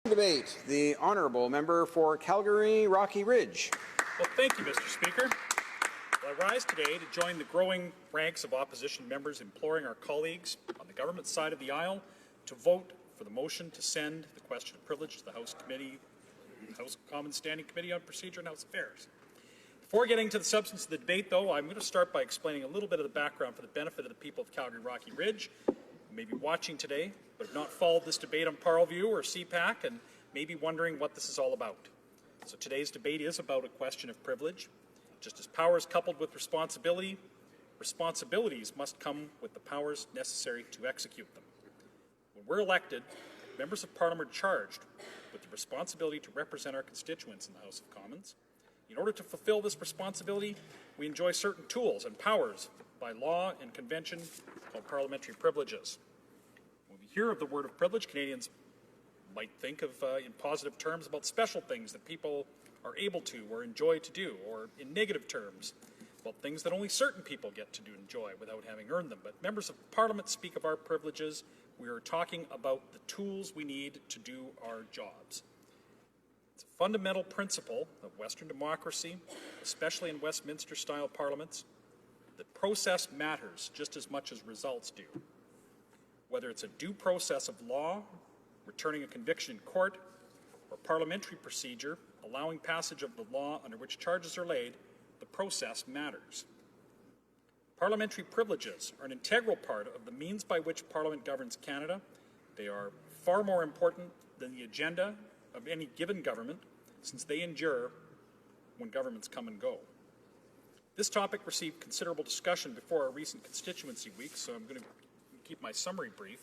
Debate, the Honourable Member for Calgary Rocky Ridge. Well, thank you, Mr. Speaker. Well, I rise today to join the growing ranks of opposition members imploring our colleagues on the government side of the aisle to vote for the motion to send the question of privilege to the House Commons Standing Committee on Procedure and House Affairs. Before getting to the substance of the debate, though, I'm going to start by explaining a little bit of the background for the benefit of the people of Calgary Rocky Ridge who may be watching today but have not followed this debate on Parleview or CPAC and may be wondering what this is all about. So today's debate is about a question of privilege. Just as power is coupled with responsibility, responsibilities must come with the powers necessary to execute them. When we're elected, members of Parliament are charged with the responsibility to represent our constituents in the House of Commons. In order to fulfill this responsibility, we enjoy certain tools and powers by law and convention called parliamentary privileges. When we hear of the word of privilege, Canadians might think of in positive terms about special things that people are able to or enjoy to do, or in negative terms about things that only certain people get to do and enjoy without having earned them. But members of Parliament speak of our privileges. We are talking about the tools we need to do our jobs. It's a fundamental principle of Western democracy, especially in Westminster-style parliaments, that process matters just as much as results do. Whether it's a due process of law, returning a conviction in court, or parliamentary procedure allowing passage of the law under which charges are laid, the process matters. Parliamentary privileges are an integral part of the means by which Parliament governs Canada. They are far more important than the agenda of any given government, since they endure when governments come and go. This topic received considerable discussion before our recent constituency week, so I'm going to keep my summary brief.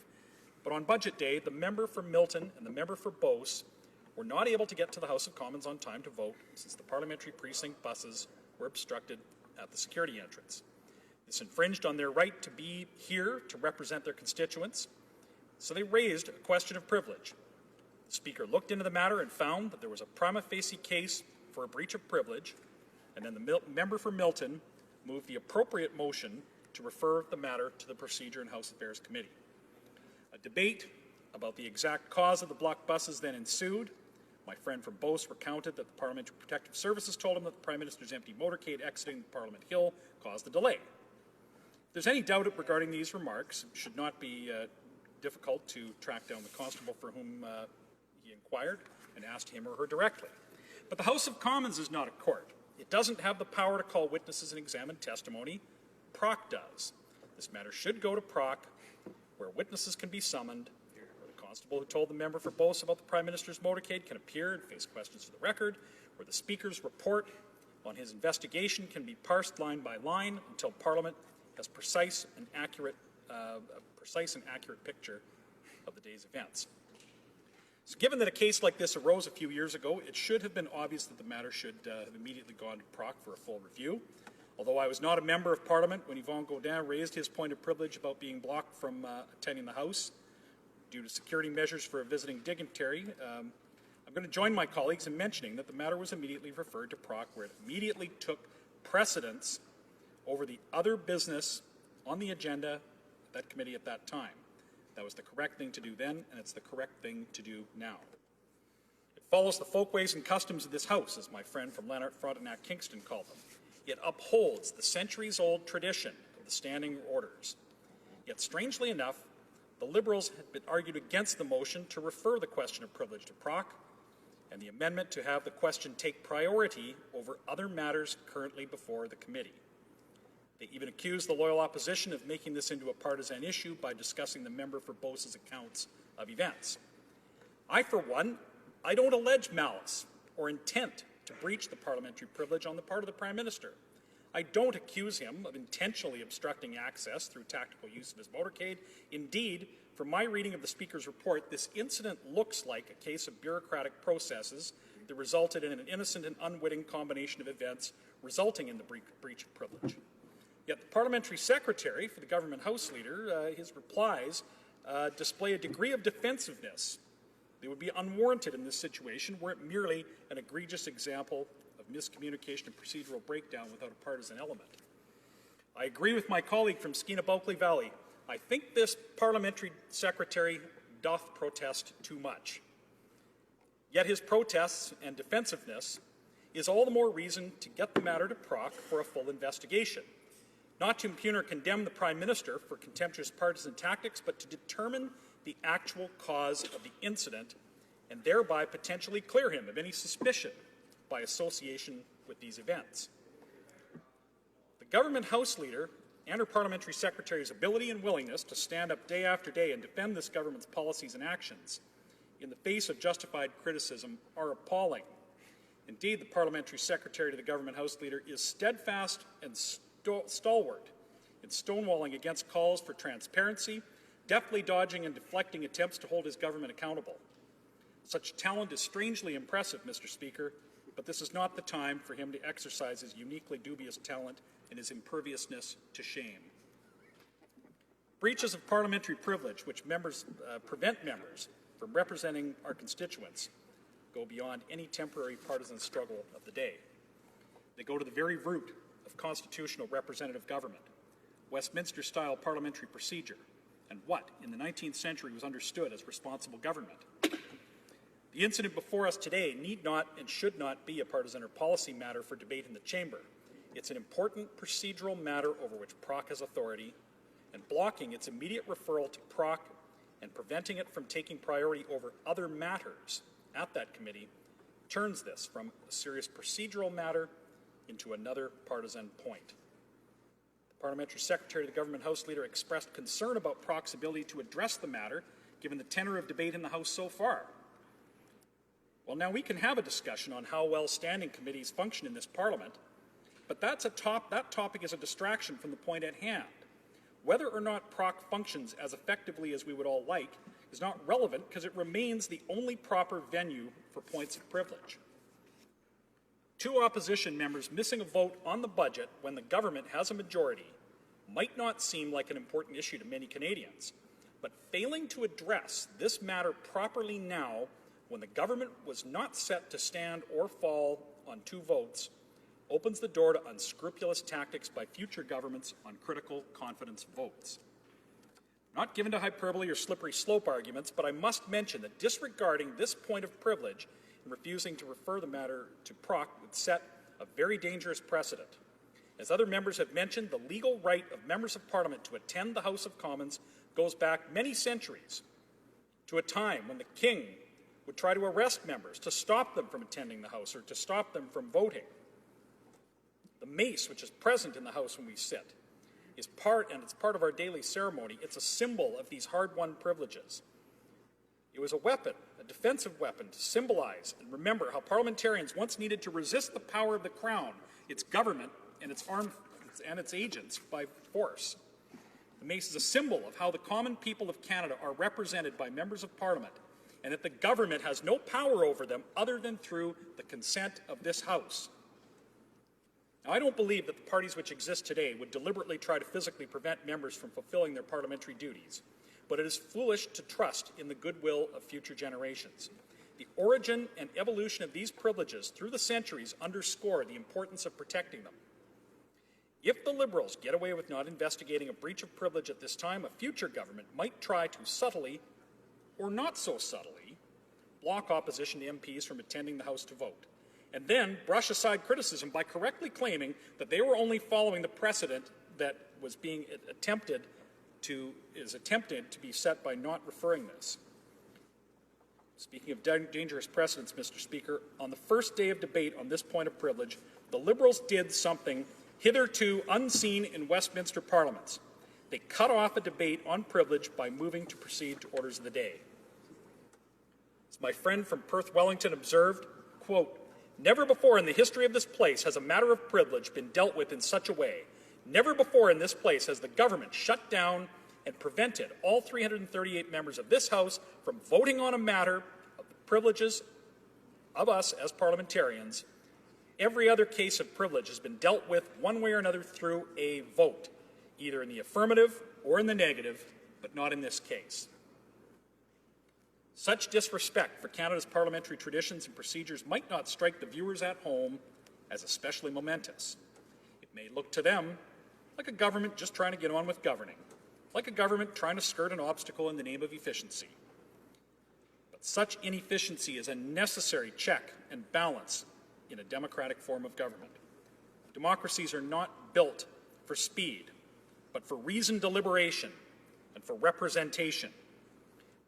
But on budget day, the member for Milton and the member for Beauce were not able to get to the House of Commons on time to vote since the parliamentary precinct buses were obstructed at the security entrance. This infringed on their right to be here to represent their constituents, so they raised a question of privilege. The Speaker looked into the matter and found that there was a prima facie case for a breach of privilege, and then the member for Milton moved the appropriate motion to refer the matter to the Procedure and House Affairs Committee. A debate about the exact cause of the blocked buses then ensued. My friend from Beauce recounted that the Parliamentary Protective Services told him that the Prime Minister's empty motorcade exiting Parliament Hill caused the delay. If there's any doubt regarding these remarks, it should not be difficult to track down the constable for whom he inquired and asked him or her directly. But the House of Commons is not a court. It doesn't have the power to call witnesses and examine testimony. PROC does. This matter should go to PROC, where witnesses can be summoned, where the constable who told the member for Beauce about the Prime Minister's motorcade can appear and face questions for the record, where the Speaker's report on his investigation can be parsed line by line until Parliament has a precise and accurate picture of the day's events. So given that a case like this arose a few years ago, it should have been obvious that the matter should have immediately gone to PROC for a full review. Although I was not a member of Parliament when Yvon Gaudin raised his point of privilege about being blocked from attending the House due to security measures for a visiting dignitary, I'm going to join my colleagues in mentioning that the matter was immediately referred to PROC, where it immediately took precedence over the other business on the agenda of that committee at that time. That was the correct thing to do then, and it's the correct thing to do now. It follows the folkways and customs of this House, as my friend from Lanark, Frontenac, Kingston called them. It upholds the centuries-old tradition of the standing orders. Yet, strangely enough, the Liberals had been argued against the motion to refer the question of privilege to PROC and the amendment to have the question take priority over other matters currently before the committee. They even accused the loyal opposition of making this into a partisan issue by discussing the member for Beauce's accounts of events. I, for one, I don't allege malice or intent to breach the parliamentary privilege on the part of the Prime Minister. I don't accuse him of intentionally obstructing access through tactical use of his motorcade. Indeed, from my reading of the Speaker's report, this incident looks like a case of bureaucratic processes that resulted in an innocent and unwitting combination of events resulting in the breach of privilege. Yet the Parliamentary Secretary for the Government House Leader, his replies display a degree of defensiveness that would be unwarranted in this situation were it merely an egregious example of miscommunication and procedural breakdown without a partisan element. I agree with my colleague from Skeena-Bulkley Valley. I think this parliamentary secretary doth protest too much. Yet his protests and defensiveness is all the more reason to get the matter to Proc for a full investigation, not to impugn or condemn the Prime Minister for contemptuous partisan tactics, but to determine the actual cause of the incident and thereby potentially clear him of any suspicion by association with these events. The Government House Leader and her Parliamentary Secretary's ability and willingness to stand up day after day and defend this government's policies and actions in the face of justified criticism are appalling. Indeed, the Parliamentary Secretary to the Government House Leader is steadfast and stalwart in stonewalling against calls for transparency, deftly dodging and deflecting attempts to hold his government accountable. Such talent is strangely impressive, Mr. Speaker, but this is not the time for him to exercise his uniquely dubious talent and his imperviousness to shame. Breaches of parliamentary privilege, which prevent members from representing our constituents, go beyond any temporary partisan struggle of the day. They go to the very root of constitutional representative government, Westminster-style parliamentary procedure, and what, in the 19th century, was understood as responsible government. The incident before us today need not and should not be a partisan or policy matter for debate in the chamber. It's an important procedural matter over which Proc has authority, and blocking its immediate referral to Proc and preventing it from taking priority over other matters at that committee turns this from a serious procedural matter into another partisan point. The Parliamentary Secretary to the Government House Leader expressed concern about Proc's ability to address the matter given the tenor of debate in the House so far. Well, now we can have a discussion on how well standing committees function in this Parliament, but that topic is a distraction from the point at hand. Whether or not Proc functions as effectively as we would all like is not relevant because it remains the only proper venue for points of privilege. Two opposition members missing a vote on the budget when the government has a majority might not seem like an important issue to many Canadians, but failing to address this matter properly now when the government was not set to stand or fall on two votes opens the door to unscrupulous tactics by future governments on critical confidence votes. Not given to hyperbole or slippery slope arguments, but I must mention that disregarding this point of privilege and refusing to refer the matter to Proc would set a very dangerous precedent. As other members have mentioned, the legal right of members of Parliament to attend the House of Commons goes back many centuries to a time when the King would try to arrest members to stop them from attending the House or to stop them from voting. The mace, which is present in the House when we sit, is part of our daily ceremony. It's a symbol of these hard-won privileges. It was a weapon, a defensive weapon, to symbolize and remember how parliamentarians once needed to resist the power of the Crown, its government, and its agents by force. The mace is a symbol of how the common people of Canada are represented by members of Parliament, and that the government has no power over them other than through the consent of this House. Now, I don't believe that the parties which exist today would deliberately try to physically prevent members from fulfilling their parliamentary duties, but it is foolish to trust in the goodwill of future generations. The origin and evolution of these privileges through the centuries underscore the importance of protecting them. If the Liberals get away with not investigating a breach of privilege at this time, a future government might try to subtly, or not so subtly, block opposition to MPs from attending the House to vote, and then brush aside criticism by correctly claiming that they were only following the precedent that was being attempted to be set by not referring this. Speaking of dangerous precedents, Mr. Speaker, on the first day of debate on this point of privilege, the Liberals did something hitherto unseen in Westminster parliaments. They cut off a debate on privilege by moving to proceed to orders of the day. As my friend from Perth Wellington observed, quote, "Never before in the history of this place has a matter of privilege been dealt with in such a way. Never before in this place has the government shut down and prevented all 338 members of this House from voting on a matter of the privileges of us as parliamentarians. Every other case of privilege has been dealt with one way or another through a vote, either in the affirmative or in the negative, but not in this case." Such disrespect for Canada's parliamentary traditions and procedures might not strike the viewers at home as especially momentous. It may look to them like a government just trying to get on with governing, like a government trying to skirt an obstacle in the name of efficiency. But Such inefficiency is a necessary check and balance in a democratic form of government. Democracies are not built for speed, but for reasoned deliberation and for representation.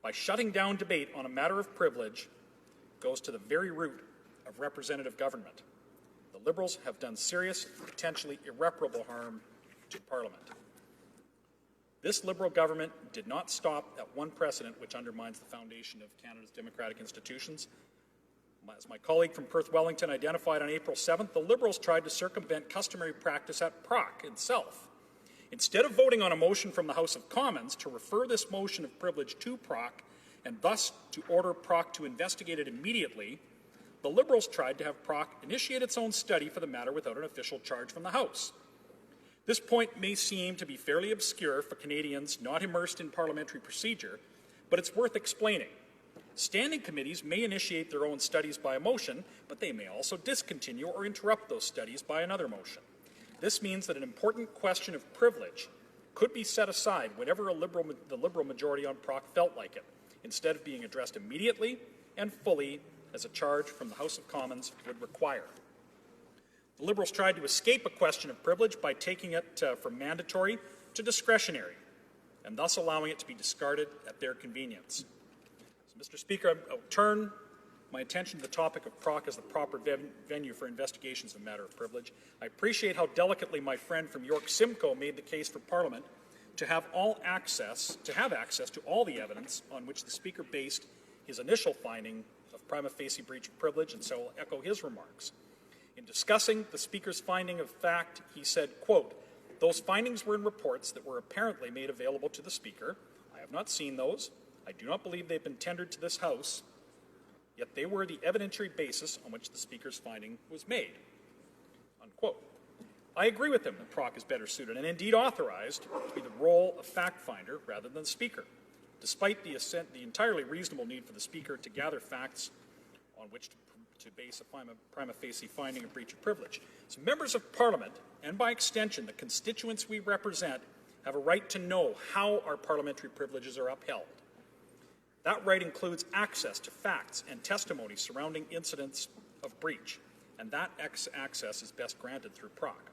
By shutting down debate on a matter of privilege goes to the very root of representative government. The Liberals have done serious, potentially irreparable harm to Parliament. This Liberal government did not stop at one precedent which undermines the foundation of Canada's democratic institutions. As my colleague from Perth Wellington identified on April 7th, the Liberals tried to circumvent customary practice at PROC itself. Instead of voting on a motion from the House of Commons to refer this motion of privilege to PROC and thus to order PROC to investigate it immediately, the Liberals tried to have PROC initiate its own study for the matter without an official charge from the House. This point may seem to be fairly obscure for Canadians not immersed in parliamentary procedure, but it's worth explaining. Standing committees may initiate their own studies by a motion, but they may also discontinue or interrupt those studies by another motion. This means that an important question of privilege could be set aside whenever the Liberal majority on PROC felt like it, instead of being addressed immediately and fully as a charge from the House of Commons would require. The Liberals tried to escape a question of privilege by taking it from mandatory to discretionary, and thus allowing it to be discarded at their convenience. So, Mr. Speaker, I'll turn my attention to the topic of PROC as the proper venue for investigations of a matter of privilege. I appreciate how delicately my friend from York Simcoe made the case for Parliament to have access to all the evidence on which the Speaker based his initial finding of prima facie breach of privilege, and so I'll echo his remarks. In discussing the Speaker's finding of fact, he said, quote, "Those findings were in reports that were apparently made available to the Speaker. I have not seen those. I do not believe they've been tendered to this House, yet they were the evidentiary basis on which the Speaker's finding was made." Unquote. I agree with him that PROC is better suited and indeed authorized to be the role of fact finder rather than the Speaker, despite the entirely reasonable need for the Speaker to gather facts on which to base a prima facie finding of breach of privilege. So members of Parliament, and by extension the constituents we represent, have a right to know how our parliamentary privileges are upheld. That right includes access to facts and testimony surrounding incidents of breach, and that access is best granted through PROC.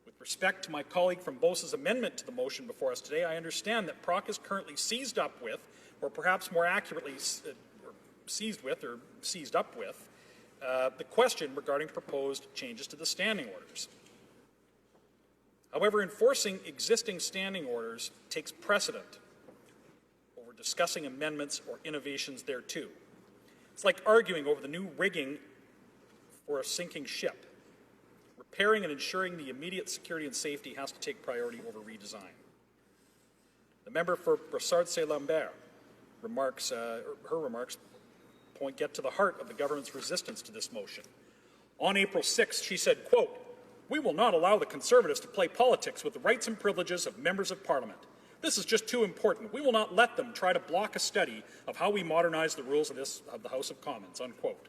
With respect to my colleague from Beauce's amendment to the motion before us today, I understand that PROC is currently seized up with, or perhaps more accurately seized up with, the question regarding proposed changes to the standing orders. However, enforcing existing standing orders takes precedent over discussing amendments or innovations thereto. It's like arguing over the new rigging for a sinking ship. Repairing and ensuring the immediate security and safety has to take priority over redesign. The member for Brossard-Saint-Lambert her remarks get to the heart of the government's resistance to this motion. On April 6th, she said, quote, "We will not allow the Conservatives to play politics with the rights and privileges of members of Parliament. This is just too important. We will not let them try to block a study of how we modernize the rules of the House of Commons," unquote.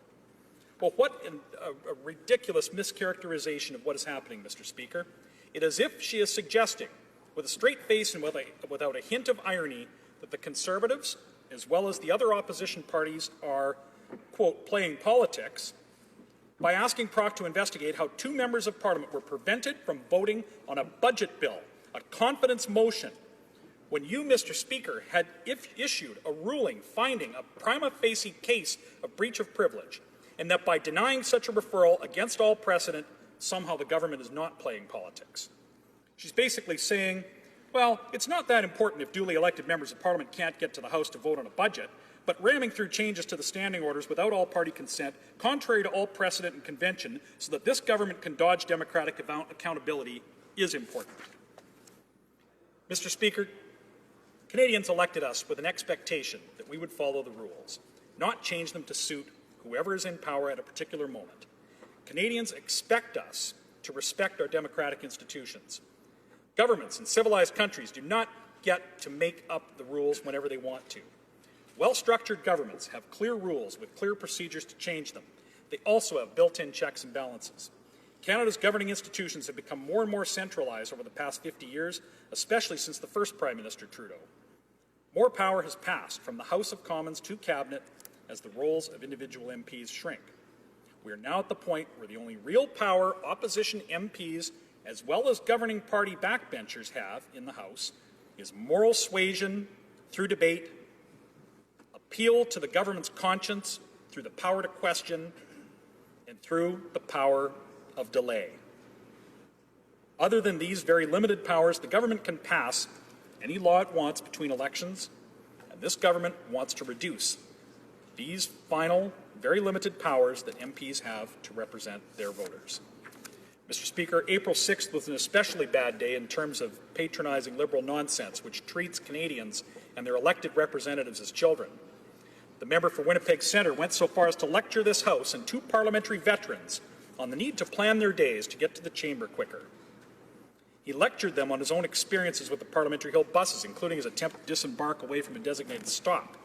Well, what a ridiculous mischaracterization of what is happening, Mr. Speaker. It is as if she is suggesting, with a straight face and without a hint of irony, that the Conservatives, as well as the other opposition parties, are, quote, "playing politics" by asking PROC to investigate how two members of Parliament were prevented from voting on a budget bill, a confidence motion, when you, Mr. Speaker, had issued a ruling finding a prima facie case of breach of privilege, and that by denying such a referral against all precedent, somehow the government is not playing politics. She's basically saying, well, it's not that important if duly elected members of Parliament can't get to the House to vote on a budget, but ramming through changes to the standing orders without all-party consent, contrary to all precedent and convention, so that this government can dodge democratic accountability, is important. Mr. Speaker, Canadians elected us with an expectation that we would follow the rules, not change them to suit whoever is in power at a particular moment. Canadians expect us to respect our democratic institutions. Governments in civilized countries do not get to make up the rules whenever they want to. Well-structured governments have clear rules with clear procedures to change them. They also have built-in checks and balances. Canada's governing institutions have become more and more centralized over the past 50 years, especially since the first Prime Minister Trudeau. More power has passed from the House of Commons to Cabinet as the roles of individual MPs shrink. We are now at the point where the only real power opposition MPs as well as governing party backbenchers have in the House is moral suasion through debate, appeal to the government's conscience through the power to question, and through the power of delay. Other than these very limited powers, the government can pass any law it wants between elections, and this government wants to reduce these final, very limited powers that MPs have to represent their voters. Mr. Speaker, April 6th was an especially bad day in terms of patronizing Liberal nonsense, which treats Canadians and their elected representatives as children. The member for Winnipeg Centre went so far as to lecture this House and two parliamentary veterans on the need to plan their days to get to the chamber quicker. He lectured them on his own experiences with the Parliamentary Hill buses, including his attempt to disembark away from a designated stop.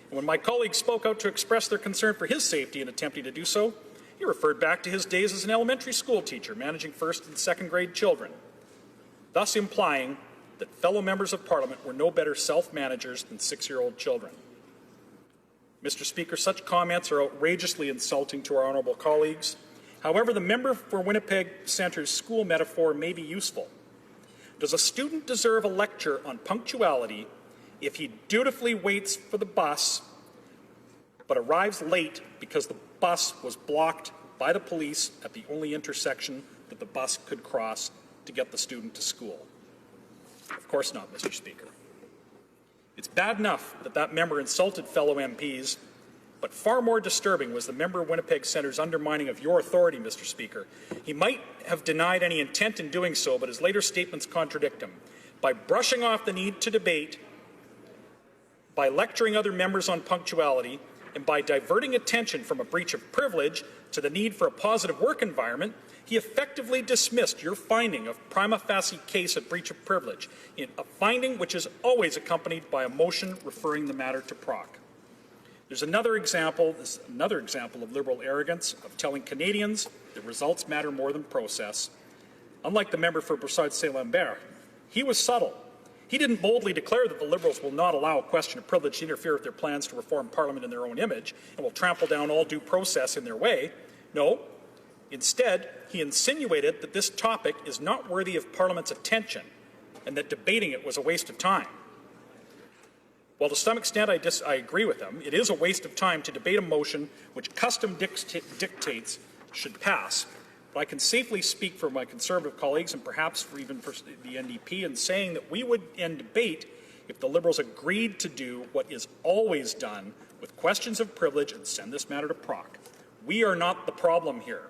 And when my colleagues spoke out to express their concern for his safety in attempting to do so, he referred back to his days as an elementary school teacher managing first and second grade children, thus implying that fellow members of Parliament were no better self-managers than 6-year-old children. Mr. Speaker, such comments are outrageously insulting to our honourable colleagues. However, the member for Winnipeg Centre's school metaphor may be useful. Does a student deserve a lecture on punctuality if he dutifully waits for the bus but arrives late because the bus was blocked by the police at the only intersection that the bus could cross to get the student to school? Of course not, Mr. Speaker. It's bad enough that that member insulted fellow MPs, but far more disturbing was the member of Winnipeg Centre's undermining of your authority, Mr. Speaker. He might have denied any intent in doing so, but his later statements contradict him. By brushing off the need to debate, by lecturing other members on punctuality, and by diverting attention from a breach of privilege to the need for a positive work environment, he effectively dismissed your finding of prima facie case of breach of privilege, in a finding which is always accompanied by a motion referring the matter to proc. There's another example of Liberal arrogance, of telling Canadians that results matter more than process. Unlike the member for Brossard-Saint-Lambert, he was subtle. He didn't boldly declare that the Liberals will not allow a question of privilege to interfere with their plans to reform Parliament in their own image and will trample down all due process in their way. No. Instead, he insinuated that this topic is not worthy of Parliament's attention and that debating it was a waste of time. Well, to some extent, I agree with him. It is a waste of time to debate a motion which custom dictates should pass. But I can safely speak for my Conservative colleagues and perhaps even for the NDP in saying that we would end debate if the Liberals agreed to do what is always done with questions of privilege and send this matter to proc. We are not the problem here.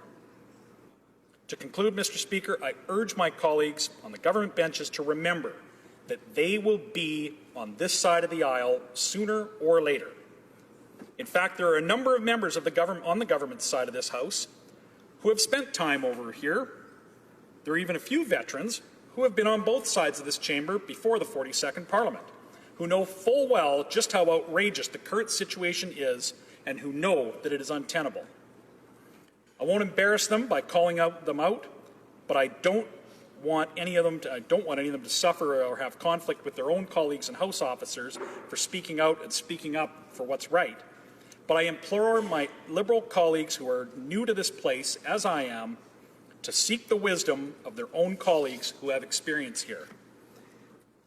To conclude, Mr. Speaker, I urge my colleagues on the government benches to remember that they will be on this side of the aisle sooner or later. In fact, there are a number of members of the government on the government side of this House who have spent time over here. There are even a few veterans who have been on both sides of this chamber before the 42nd Parliament, who know full well just how outrageous the current situation is and who know that it is untenable. I won't embarrass them by calling them out, but I don't want any of them to suffer or have conflict with their own colleagues and House officers for speaking out and speaking up for what's right. But I implore my Liberal colleagues who are new to this place, as I am, to seek the wisdom of their own colleagues who have experience here.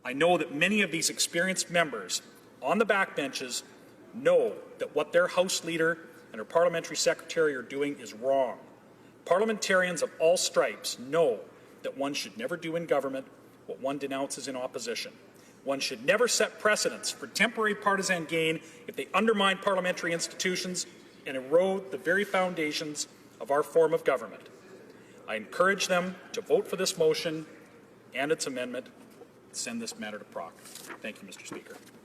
I know that many of these experienced members on the backbenches know that what their House leader and her parliamentary secretary are doing is wrong. Parliamentarians of all stripes know that one should never do in government what one denounces in opposition. One should never set precedents for temporary partisan gain if they undermine parliamentary institutions and erode the very foundations of our form of government. I encourage them to vote for this motion and its amendment. Send this matter to proc. Thank you, Mr. Speaker.